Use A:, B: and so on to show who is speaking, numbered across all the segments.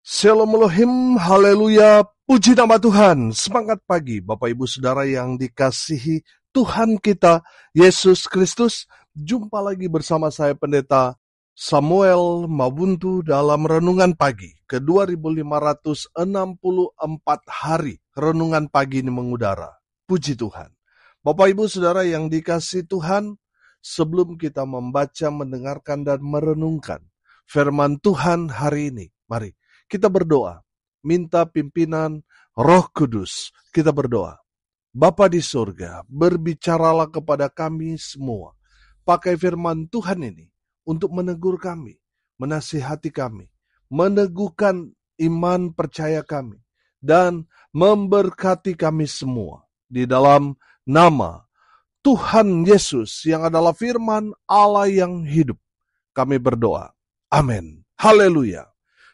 A: Shalom Elohim, haleluya, puji nama Tuhan. Semangat pagi Bapak Ibu Saudara yang dikasihi Tuhan kita, Yesus Kristus. Jumpa lagi bersama saya Pendeta Samuel Mabuntu dalam Renungan Pagi ke 2564 hari Renungan Pagi ini mengudara. Puji Tuhan. Bapak Ibu Saudara yang dikasihi Tuhan, sebelum kita membaca, mendengarkan, dan merenungkan firman Tuhan hari ini, mari kita berdoa, minta pimpinan Roh Kudus. Kita berdoa. Bapa di surga, berbicaralah kepada kami semua. Pakai firman Tuhan ini untuk menegur kami, menasihati kami, meneguhkan iman percaya kami, dan memberkati kami semua. Di dalam nama Tuhan Yesus yang adalah firman Allah yang hidup, kami berdoa. Amin. Haleluya.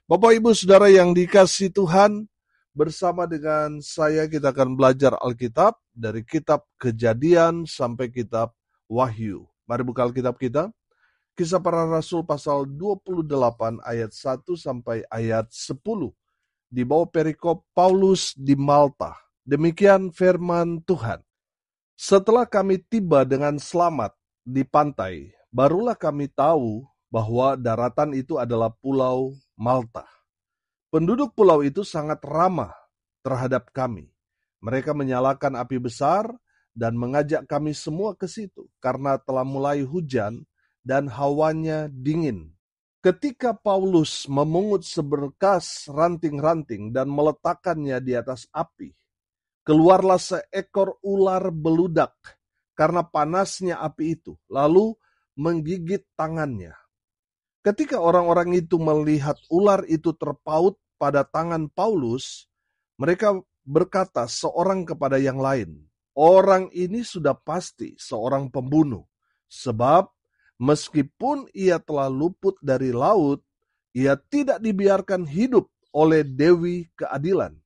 A: Bapak Ibu Saudara yang dikasihi Tuhan, bersama dengan saya kita akan belajar Alkitab dari kitab Kejadian sampai kitab Wahyu. Mari buka Alkitab kita. Kisah Para Rasul pasal 28 ayat 1 sampai ayat 10. Di bawah perikop Paulus di Malta. Demikian firman Tuhan. Setelah kami tiba dengan selamat di pantai, barulah kami tahu bahwa daratan itu adalah pulau Malta. Penduduk pulau itu sangat ramah terhadap kami. Mereka menyalakan api besar dan mengajak kami semua ke situ karena telah mulai hujan dan hawanya dingin. Ketika Paulus memungut seberkas ranting-ranting dan meletakkannya di atas api, keluarlah seekor ular beludak karena panasnya api itu, lalu menggigit tangannya. Ketika orang-orang itu melihat ular itu terpaut pada tangan Paulus, mereka berkata seorang kepada yang lain, "Orang ini sudah pasti seorang pembunuh, sebab meskipun ia telah luput dari laut, ia tidak dibiarkan hidup oleh Dewi Keadilan."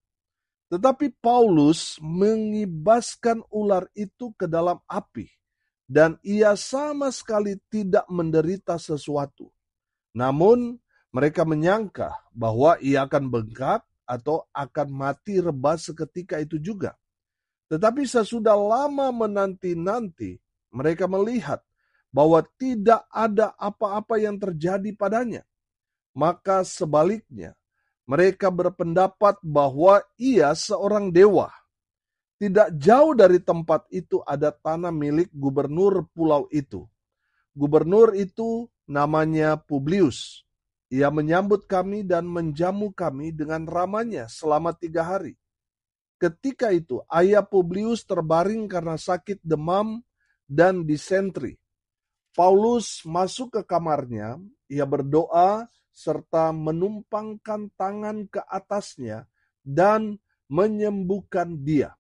A: Tetapi Paulus mengibaskan ular itu ke dalam api, dan ia sama sekali tidak menderita sesuatu. Namun mereka menyangka bahwa ia akan bengkak atau akan mati rebah seketika itu juga. Tetapi sesudah lama menanti-nanti, mereka melihat bahwa tidak ada apa-apa yang terjadi padanya. Maka sebaliknya, mereka berpendapat bahwa ia seorang dewa. Tidak jauh dari tempat itu ada tanah milik gubernur pulau itu. Gubernur itu namanya Publius. Ia menyambut kami dan menjamu kami dengan ramanya selama 3 hari. Ketika itu ayah Publius terbaring karena sakit demam dan disentri. Paulus masuk ke kamarnya, ia berdoa serta menumpangkan tangan ke atasnya dan menyembuhkan dia.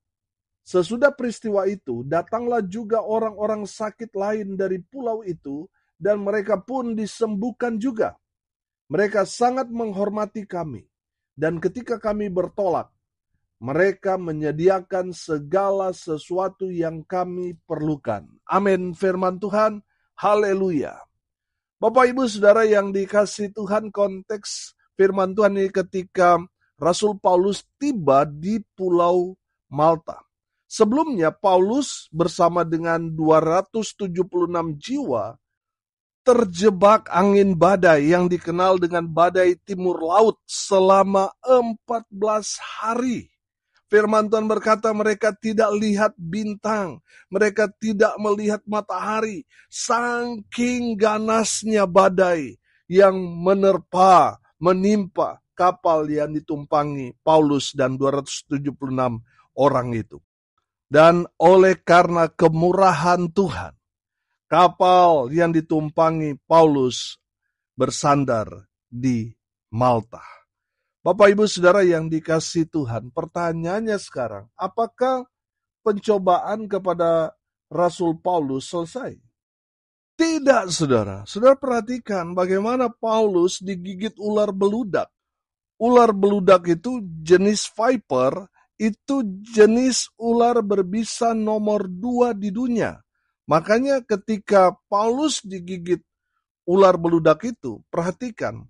A: Sesudah peristiwa itu, datanglah juga orang-orang sakit lain dari pulau itu, dan mereka pun disembuhkan juga. Mereka sangat menghormati kami, dan ketika kami bertolak, mereka menyediakan segala sesuatu yang kami perlukan. Amin, firman Tuhan. Haleluya. Bapak Ibu Saudara yang dikasihi Tuhan, konteks firman Tuhan ini ketika Rasul Paulus tiba di pulau Malta. Sebelumnya Paulus bersama dengan 276 jiwa terjebak angin badai yang dikenal dengan badai timur laut selama 14 hari. Firman Tuhan berkata mereka tidak lihat bintang, mereka tidak melihat matahari, saking ganasnya badai yang menerpa, menimpa kapal yang ditumpangi Paulus dan 276 orang itu. Dan oleh karena kemurahan Tuhan, kapal yang ditumpangi Paulus bersandar di Malta. Bapak Ibu Saudara yang dikasihi Tuhan, pertanyaannya sekarang, apakah pencobaan kepada Rasul Paulus selesai? Tidak, saudara. Saudara perhatikan bagaimana Paulus digigit ular beludak. Ular beludak itu jenis viper, itu jenis ular berbisa nomor 2 di dunia. Makanya ketika Paulus digigit ular beludak itu, perhatikan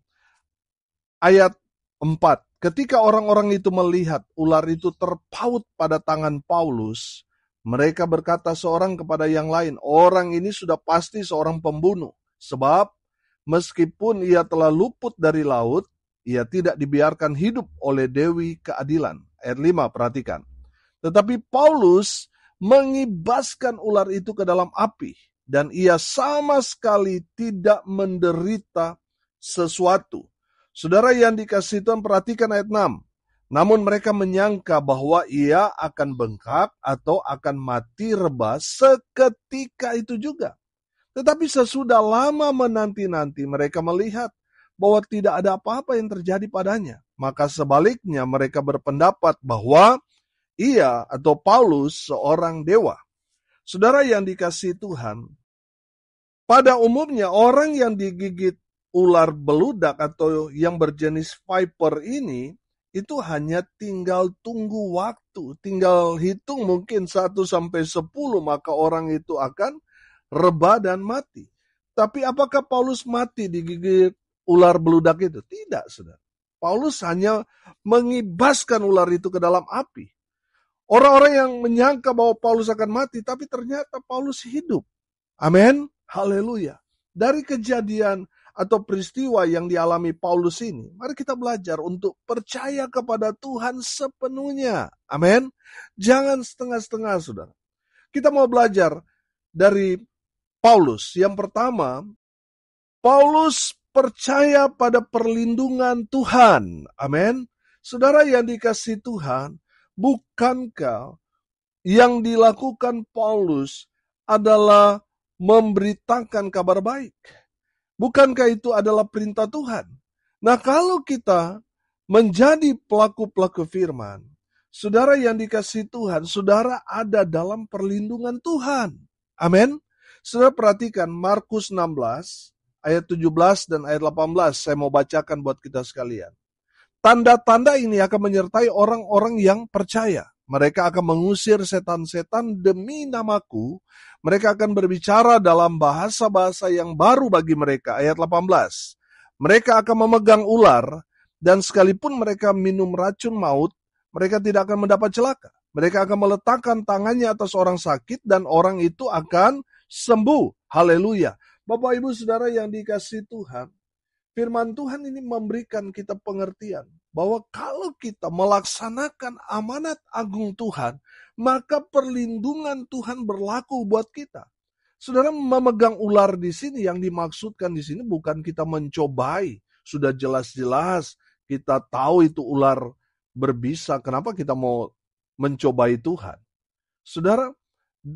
A: ayat 4. Ketika orang-orang itu melihat ular itu terpaut pada tangan Paulus, mereka berkata seorang kepada yang lain, orang ini sudah pasti seorang pembunuh. Sebab meskipun ia telah luput dari laut, ia tidak dibiarkan hidup oleh Dewi Keadilan. Ayat 5, perhatikan. Tetapi Paulus mengibaskan ular itu ke dalam api, dan ia sama sekali tidak menderita sesuatu. Saudara yang dikasihi Tuhan, perhatikan ayat 6. Namun mereka menyangka bahwa ia akan bengkak atau akan mati rebah seketika itu juga. Tetapi sesudah lama menanti-nanti mereka melihat bahwa tidak ada apa-apa yang terjadi padanya. Maka sebaliknya mereka berpendapat bahwa ia atau Paulus seorang dewa. Saudara yang dikasihi Tuhan, pada umumnya orang yang digigit ular beludak atau yang berjenis viper ini, itu hanya tinggal tunggu waktu, tinggal hitung mungkin 1-10, maka orang itu akan rebah dan mati. Tapi apakah Paulus mati digigit ular beludak itu? Tidak, saudara. Paulus hanya mengibaskan ular itu ke dalam api. Orang-orang yang menyangka bahwa Paulus akan mati, tapi ternyata Paulus hidup. Amin. Haleluya. Dari kejadian atau peristiwa yang dialami Paulus ini, mari kita belajar untuk percaya kepada Tuhan sepenuhnya. Amin. Jangan setengah-setengah, saudara. Kita mau belajar dari Paulus. Yang pertama, Paulus percaya pada perlindungan Tuhan. Amin. Saudara yang dikasihi Tuhan, bukankah yang dilakukan Paulus adalah memberitakan kabar baik? Bukankah itu adalah perintah Tuhan? Nah, kalau kita menjadi pelaku-pelaku firman, saudara yang dikasihi Tuhan, saudara ada dalam perlindungan Tuhan. Amin. Saudara perhatikan Markus 16 ayat 17 dan ayat 18. Saya mau bacakan buat kita sekalian. Tanda-tanda ini akan menyertai orang-orang yang percaya. Mereka akan mengusir setan-setan demi namaku. Mereka akan berbicara dalam bahasa-bahasa yang baru bagi mereka. Ayat 18. Mereka akan memegang ular, dan sekalipun mereka minum racun maut, mereka tidak akan mendapat celaka. Mereka akan meletakkan tangannya atas orang sakit, dan orang itu akan sembuh. Haleluya. Bapak, Ibu, Saudara yang dikasihi Tuhan, firman Tuhan ini memberikan kita pengertian bahwa kalau kita melaksanakan amanat agung Tuhan, maka perlindungan Tuhan berlaku buat kita. Saudara, memegang ular di sini, yang dimaksudkan di sini bukan kita mencobai. Sudah jelas-jelas kita tahu itu ular berbisa. Kenapa kita mau mencobai Tuhan? Saudara,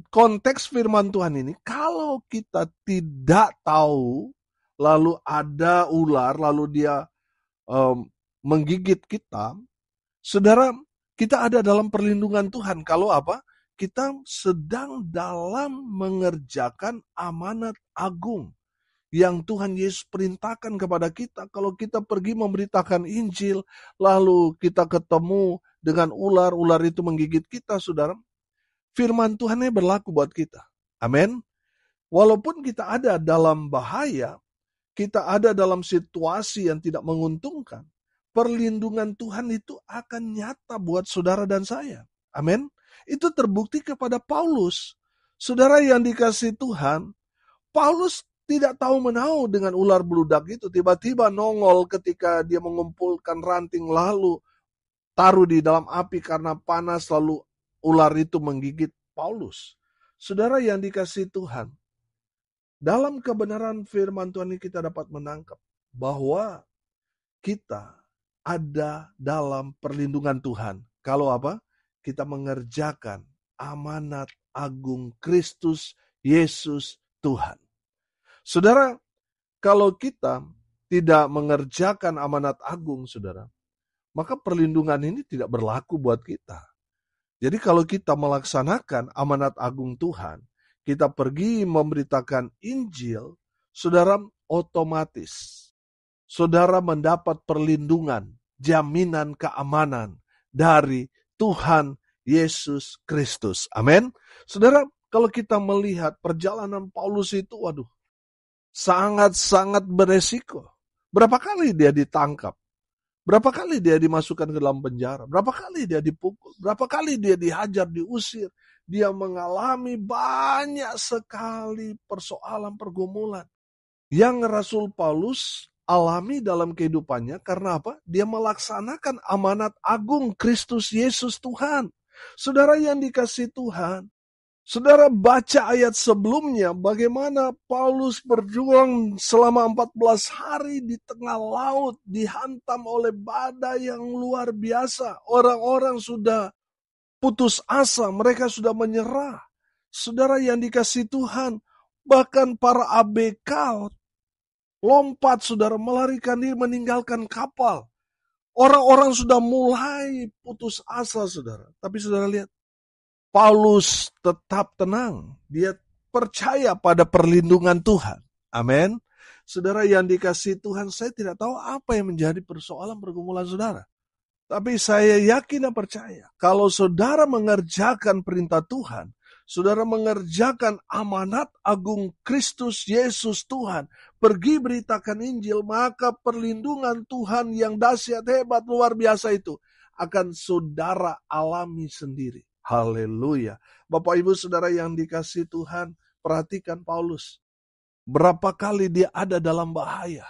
A: konteks firman Tuhan ini, kalau kita tidak tahu, lalu ada ular, lalu dia menggigit kita, saudara, kita ada dalam perlindungan Tuhan. Kalau apa? Kita sedang dalam mengerjakan amanat agung yang Tuhan Yesus perintahkan kepada kita. Kalau kita pergi memberitakan Injil, lalu kita ketemu dengan ular itu menggigit kita, saudara, firman Tuhan ini berlaku buat kita. Amin. Walaupun kita ada dalam bahaya, kita ada dalam situasi yang tidak menguntungkan, perlindungan Tuhan itu akan nyata buat saudara dan saya. Amin. Itu terbukti kepada Paulus. Saudara yang dikasihi Tuhan, Paulus tidak tahu menahu dengan ular beludak itu. Tiba-tiba nongol ketika dia mengumpulkan ranting, lalu taruh di dalam api karena panas, lalu ular itu menggigit Paulus. Saudara yang dikasihi Tuhan, dalam kebenaran firman Tuhan ini kita dapat menangkap bahwa kita ada dalam perlindungan Tuhan. Kalau apa? Kita mengerjakan amanat agung Kristus Yesus Tuhan. Saudara, kalau kita tidak mengerjakan amanat agung, saudara, maka perlindungan ini tidak berlaku buat kita. Jadi kalau kita melaksanakan amanat agung Tuhan, kita pergi memberitakan Injil, saudara, otomatis saudara mendapat perlindungan, jaminan keamanan dari Tuhan Yesus Kristus. Amin. Saudara, kalau kita melihat perjalanan Paulus itu, waduh, sangat-sangat beresiko. Berapa kali dia ditangkap? Berapa kali dia dimasukkan ke dalam penjara, berapa kali dia dipukul, berapa kali dia dihajar, diusir. Dia mengalami banyak sekali persoalan pergumulan yang Rasul Paulus alami dalam kehidupannya. Karena apa? Dia melaksanakan amanat agung Kristus Yesus Tuhan. Saudara yang dikasihi Tuhan, saudara baca ayat sebelumnya bagaimana Paulus berjuang selama 14 hari di tengah laut, dihantam oleh badai yang luar biasa. Orang-orang sudah putus asa, mereka sudah menyerah. Saudara yang dikasihi Tuhan, bahkan para ABK lompat, saudara, melarikan diri, meninggalkan kapal. Orang-orang sudah mulai putus asa, saudara. Tapi saudara lihat, Paulus tetap tenang. Dia percaya pada perlindungan Tuhan. Amin. Saudara yang dikasihi Tuhan, saya tidak tahu apa yang menjadi persoalan pergumulan saudara. Tapi saya yakin dan percaya, kalau saudara mengerjakan perintah Tuhan, saudara mengerjakan amanat agung Kristus Yesus Tuhan, pergi beritakan Injil, maka perlindungan Tuhan yang dahsyat, hebat, luar biasa itu akan saudara alami sendiri. Haleluya. Bapak Ibu Saudara yang dikasihi Tuhan, perhatikan Paulus. Berapa kali dia ada dalam bahaya,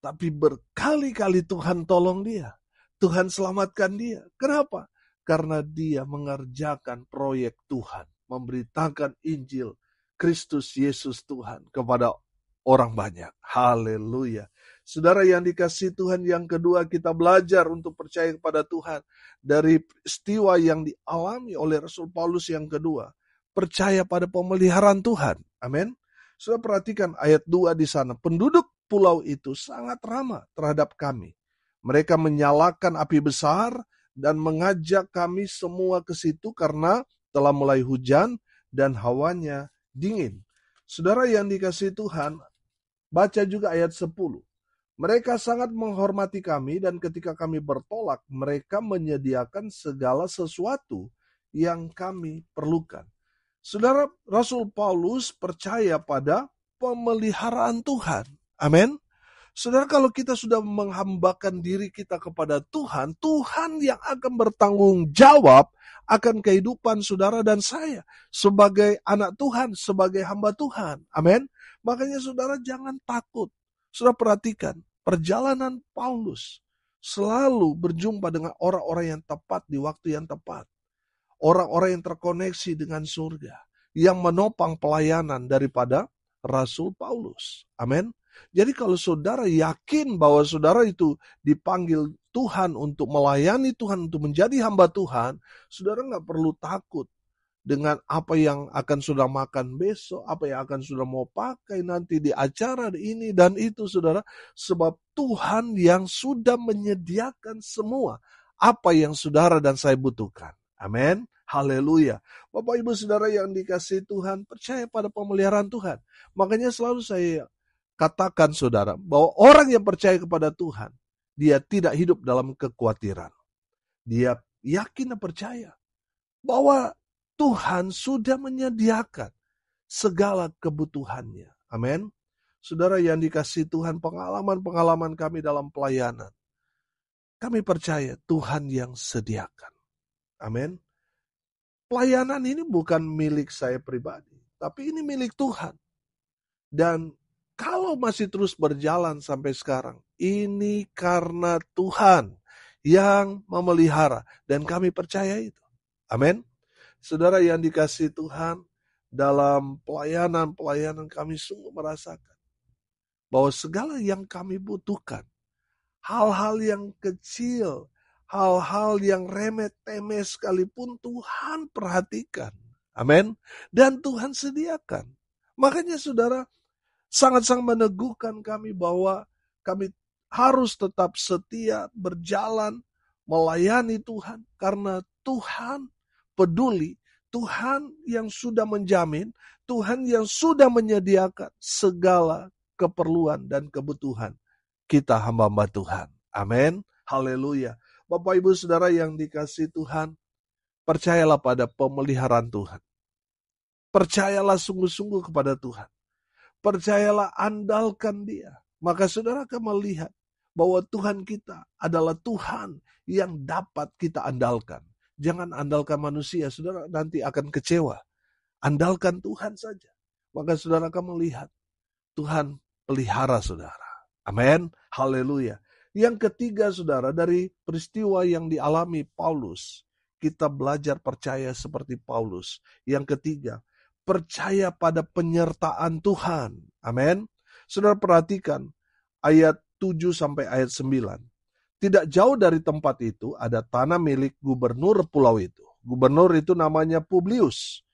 A: tapi berkali-kali Tuhan tolong dia. Tuhan selamatkan dia. Kenapa? Karena dia mengerjakan proyek Tuhan, memberitakan Injil Kristus Yesus Tuhan kepada orang banyak. Haleluya. Saudara yang dikasihi Tuhan, yang kedua kita belajar untuk percaya kepada Tuhan dari peristiwa yang dialami oleh Rasul Paulus yang kedua. Percaya pada pemeliharaan Tuhan. Amin. Sudah perhatikan ayat 2 di sana. Penduduk pulau itu sangat ramah terhadap kami. Mereka menyalakan api besar dan mengajak kami semua ke situ karena telah mulai hujan dan hawanya dingin. Saudara yang dikasihi Tuhan, baca juga ayat 10. Mereka sangat menghormati kami dan ketika kami bertolak, mereka menyediakan segala sesuatu yang kami perlukan. Saudara, Rasul Paulus percaya pada pemeliharaan Tuhan. Amin. Saudara, kalau kita sudah menghambakan diri kita kepada Tuhan, Tuhan yang akan bertanggung jawab akan kehidupan saudara dan saya sebagai anak Tuhan, sebagai hamba Tuhan. Amin. Makanya saudara jangan takut. Saudara perhatikan, perjalanan Paulus selalu berjumpa dengan orang-orang yang tepat di waktu yang tepat. Orang-orang yang terkoneksi dengan surga, yang menopang pelayanan daripada Rasul Paulus. Amin. Jadi kalau saudara yakin bahwa saudara itu dipanggil Tuhan untuk melayani Tuhan, untuk menjadi hamba Tuhan, saudara nggak perlu takut dengan apa yang akan saudara makan besok, apa yang akan saudara mau pakai nanti di acara ini dan itu, saudara. Sebab Tuhan yang sudah menyediakan semua apa yang saudara dan saya butuhkan. Amin. Haleluya. Bapak Ibu Saudara yang dikasihi Tuhan, percaya pada pemeliharaan Tuhan. Makanya selalu saya katakan saudara, bahwa orang yang percaya kepada Tuhan, dia tidak hidup dalam kekhawatiran. Dia yakin dan percaya bahwa Tuhan sudah menyediakan segala kebutuhannya. Amin. Saudara yang dikasihi Tuhan, pengalaman-pengalaman kami dalam pelayanan, kami percaya Tuhan yang sediakan. Amin. Pelayanan ini bukan milik saya pribadi, tapi ini milik Tuhan. Dan kalau masih terus berjalan sampai sekarang, ini karena Tuhan yang memelihara dan kami percaya itu. Amin. Saudara yang dikasihi Tuhan, dalam pelayanan kami sungguh merasakan bahwa segala yang kami butuhkan, hal-hal yang kecil, hal-hal yang remeh-temeh sekalipun Tuhan perhatikan. Amin. Dan Tuhan sediakan. Makanya saudara, sangat-sangat meneguhkan kami bahwa kami harus tetap setia berjalan melayani Tuhan karena Tuhan peduli, Tuhan yang sudah menjamin, Tuhan yang sudah menyediakan segala keperluan dan kebutuhan kita hamba-hamba Tuhan. Amin. Haleluya. Bapak Ibu Saudara yang dikasihi Tuhan, percayalah pada pemeliharaan Tuhan. Percayalah sungguh-sungguh kepada Tuhan. Percayalah, andalkan Dia. Maka saudara akan melihat bahwa Tuhan kita adalah Tuhan yang dapat kita andalkan. Jangan andalkan manusia, saudara nanti akan kecewa. Andalkan Tuhan saja. Maka saudara akan melihat Tuhan pelihara saudara. Amin. Haleluya. Yang ketiga saudara, dari peristiwa yang dialami Paulus, kita belajar percaya seperti Paulus. Yang ketiga, percaya pada penyertaan Tuhan. Amin. Saudara perhatikan ayat 7 sampai ayat 9. Tidak jauh dari tempat itu ada tanah milik gubernur pulau itu. Gubernur itu namanya Publius.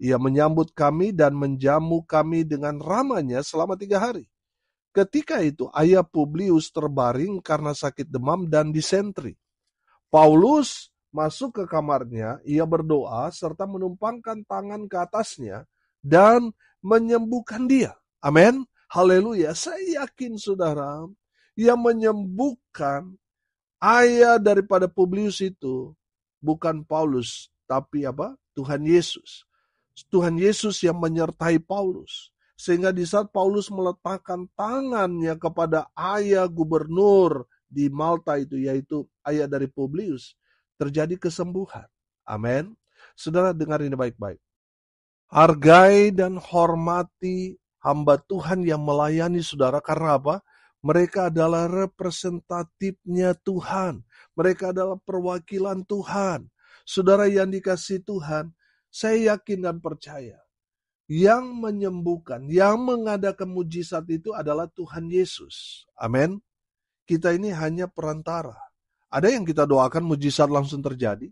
A: Ia menyambut kami dan menjamu kami dengan ramahnya selama 3 hari. Ketika itu ayah Publius terbaring karena sakit demam dan disentri. Paulus masuk ke kamarnya, ia berdoa serta menumpangkan tangan ke atasnya dan menyembuhkan dia. Amin. Haleluya. Saya yakin saudara, yang menyembuhkan ayah daripada Publius itu bukan Paulus, tapi apa? Tuhan Yesus. Tuhan Yesus yang menyertai Paulus. Sehingga di saat Paulus meletakkan tangannya kepada ayah gubernur di Malta itu, yaitu ayah dari Publius, terjadi kesembuhan. Amin. Saudara dengar ini baik-baik. Hargai dan hormati hamba Tuhan yang melayani saudara karena apa? Mereka adalah representatifnya Tuhan. Mereka adalah perwakilan Tuhan. Saudara yang dikasihi Tuhan, saya yakin dan percaya, yang menyembuhkan, yang mengadakan mujizat itu adalah Tuhan Yesus. Amin. Kita ini hanya perantara. Ada yang kita doakan mujizat langsung terjadi.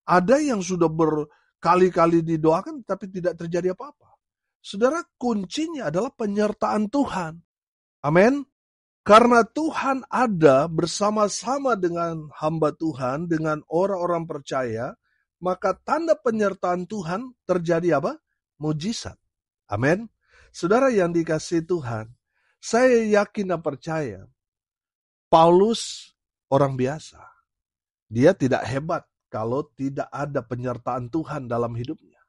A: Ada yang sudah berkali-kali didoakan tapi tidak terjadi apa-apa. Saudara, kuncinya adalah penyertaan Tuhan. Amin. Karena Tuhan ada bersama-sama dengan hamba Tuhan, dengan orang-orang percaya, maka tanda penyertaan Tuhan terjadi apa? Mujizat. Amin. Saudara yang dikasihi Tuhan, saya yakin dan percaya, Paulus orang biasa. Dia tidak hebat kalau tidak ada penyertaan Tuhan dalam hidupnya.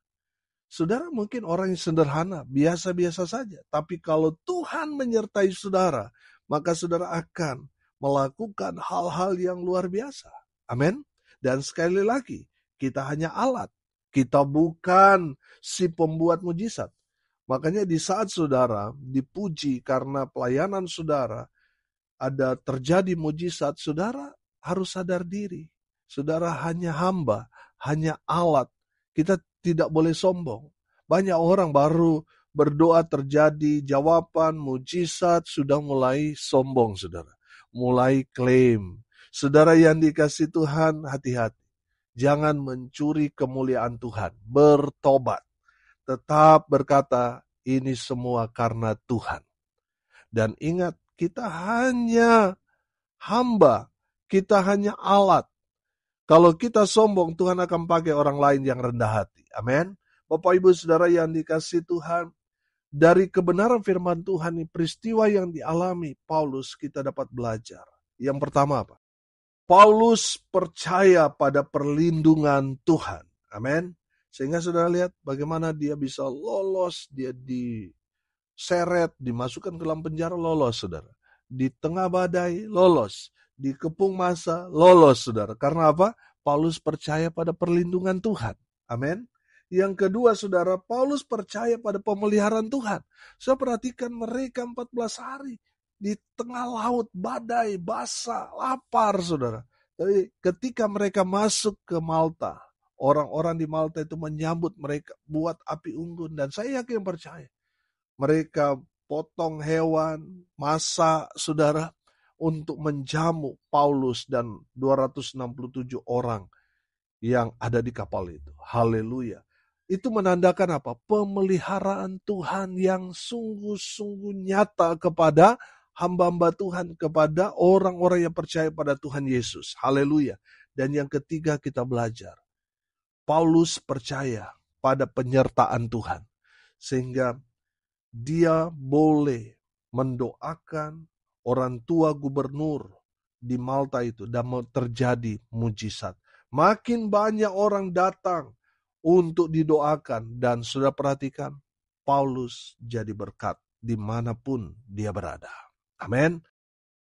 A: Saudara mungkin orang yang sederhana, biasa-biasa saja. Tapi kalau Tuhan menyertai saudara, maka saudara akan melakukan hal-hal yang luar biasa. Amin. Dan sekali lagi, kita hanya alat. Kita bukan si pembuat mujizat. Makanya di saat saudara dipuji karena pelayanan saudara, ada terjadi mujizat, saudara harus sadar diri. Saudara hanya hamba, hanya alat. Kita tidak boleh sombong. Banyak orang baru berdoa terjadi jawaban mujizat sudah mulai sombong saudara. Mulai klaim. Saudara yang dikasihi Tuhan, hati-hati. Jangan mencuri kemuliaan Tuhan. Bertobat. Tetap berkata, ini semua karena Tuhan. Dan ingat, kita hanya hamba. Kita hanya alat. Kalau kita sombong, Tuhan akan pakai orang lain yang rendah hati. Amin. Bapak Ibu Saudara yang dikasihi Tuhan, dari kebenaran firman Tuhan, peristiwa yang dialami Paulus kita dapat belajar. Yang pertama apa? Paulus percaya pada perlindungan Tuhan. Amin. Sehingga saudara lihat bagaimana dia bisa lolos, dia diseret, dimasukkan ke dalam penjara, lolos saudara. Di tengah badai, lolos. Dikepung masa, lolos saudara. Karena apa? Paulus percaya pada perlindungan Tuhan. Amin. Yang kedua saudara, Paulus percaya pada pemeliharaan Tuhan. Saya perhatikan mereka 14 hari di tengah laut, badai, basah, lapar saudara. Tapi ketika mereka masuk ke Malta, orang-orang di Malta itu menyambut mereka, buat api unggun. Dan saya yakin percaya. Mereka potong hewan, masak saudara, untuk menjamu Paulus dan 267 orang yang ada di kapal itu. Haleluya. Itu menandakan apa? Pemeliharaan Tuhan yang sungguh-sungguh nyata kepada hamba-hamba Tuhan, kepada orang-orang yang percaya pada Tuhan Yesus. Haleluya. Dan yang ketiga kita belajar. Paulus percaya pada penyertaan Tuhan. Sehingga dia boleh mendoakan orang tua gubernur di Malta itu dan terjadi mujizat. Makin banyak orang datang untuk didoakan dan sudah perhatikan Paulus jadi berkat dimanapun dia berada. Amin.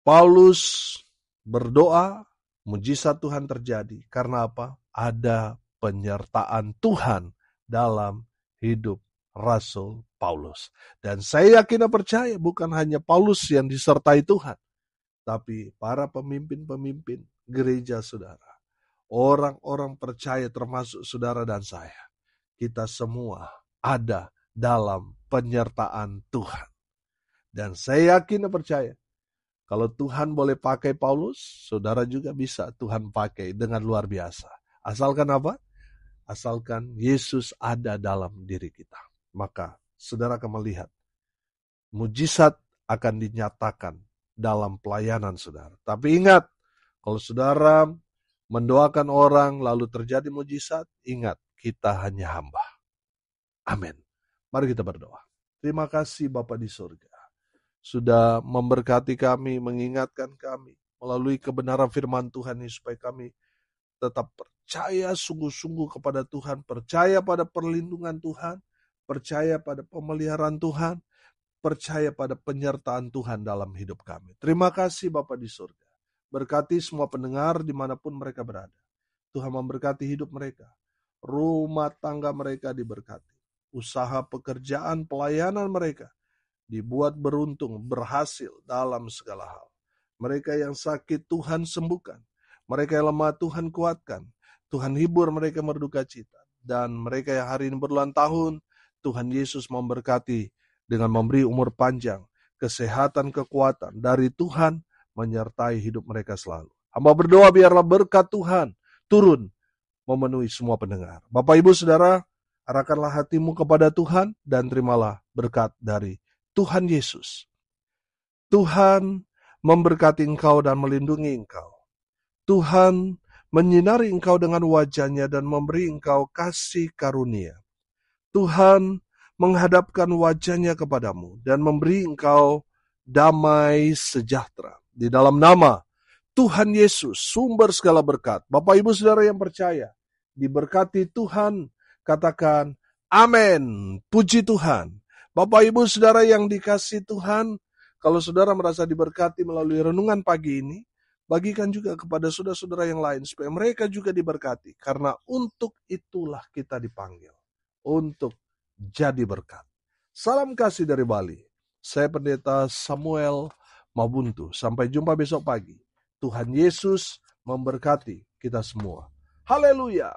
A: Paulus berdoa, mujizat Tuhan terjadi. Karena apa? Ada penyertaan Tuhan dalam hidup Rasul Paulus. Dan saya yakin dan percaya bukan hanya Paulus yang disertai Tuhan, tapi para pemimpin-pemimpin gereja saudara, orang-orang percaya termasuk saudara dan saya, kita semua ada dalam penyertaan Tuhan. Dan saya yakin dan percaya, kalau Tuhan boleh pakai Paulus, saudara juga bisa Tuhan pakai dengan luar biasa. Asalkan apa? Asalkan Yesus ada dalam diri kita. Maka saudara akan melihat mujizat akan dinyatakan dalam pelayanan saudara. Tapi ingat, kalau saudara mendoakan orang lalu terjadi mujizat, ingat kita hanya hamba. Amin. Mari kita berdoa. Terima kasih Bapa di surga, sudah memberkati kami, mengingatkan kami melalui kebenaran firman Tuhan ini, supaya kami tetap percaya sungguh-sungguh kepada Tuhan, percaya pada perlindungan Tuhan, percaya pada pemeliharaan Tuhan, percaya pada penyertaan Tuhan dalam hidup kami. Terima kasih Bapa di surga. Berkati semua pendengar dimanapun mereka berada. Tuhan memberkati hidup mereka. Rumah tangga mereka diberkati. Usaha, pekerjaan, pelayanan mereka dibuat beruntung, berhasil dalam segala hal. Mereka yang sakit Tuhan sembuhkan. Mereka yang lemah Tuhan kuatkan. Tuhan hibur mereka berduka cita. Dan mereka yang hari ini berulang tahun, Tuhan Yesus memberkati dengan memberi umur panjang, kesehatan, kekuatan dari Tuhan menyertai hidup mereka selalu. Hamba berdoa biarlah berkat Tuhan turun memenuhi semua pendengar. Bapak Ibu Saudara, arahkanlah hatimu kepada Tuhan dan terimalah berkat dari Tuhan Yesus. Tuhan memberkati engkau dan melindungi engkau. Tuhan menyinari engkau dengan wajah-Nya dan memberi engkau kasih karunia. Tuhan menghadapkan wajah-Nya kepadamu dan memberi engkau damai sejahtera. Di dalam nama Tuhan Yesus, sumber segala berkat. Bapak Ibu Saudara yang percaya, diberkati Tuhan, katakan amin. Puji Tuhan. Bapak Ibu Saudara yang dikasihi Tuhan, kalau saudara merasa diberkati melalui renungan pagi ini, bagikan juga kepada saudara-saudara yang lain supaya mereka juga diberkati. Karena untuk itulah kita dipanggil, untuk jadi berkat. Salam kasih dari Bali. Saya Pendeta Samuel Mabuntu. Sampai jumpa besok pagi. Tuhan Yesus memberkati kita semua. Haleluya.